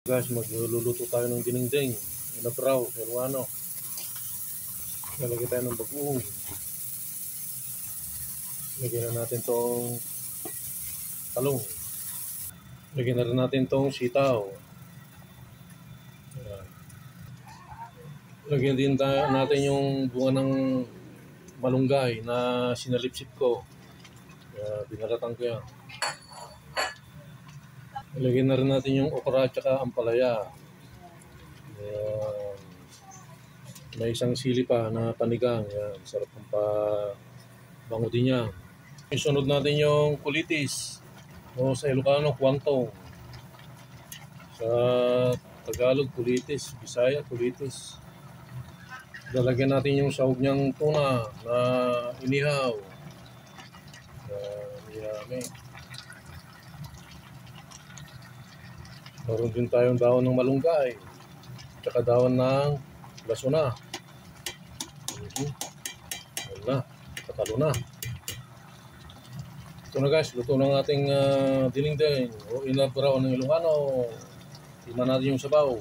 Guys, magluluto tayo ng dinengdeng, inabraw, peruano. Lalagay tayo ng bagoong. Lagyan na natin tong talong. Lagyan na rin natin tong sitaw. Ayan. Lagyan din natin yung bunga ng malunggay na sinalipsip ko. Kaya binalatan ko yan. Lagyan na rin natin yung okra at saka ampalaya. Ayan. May isang sili pa na panigang. Ayan. Sarap ang pabango din yan. Isunod natin yung kulitis. O sa Ilocano, kwantong. Sa Tagalog, kulitis. Bisaya, kulitis. Lalagyan natin yung sahog niyang tuna na inihaw. Yummy. Meron din tayong dahon ng malunggay. Tsaka dahon ng lasuna. Wala, katalo na. Ito na guys, luto ng ating dinengdeng o inabraw ng Ilocano. Tingnan natin yung sabaw.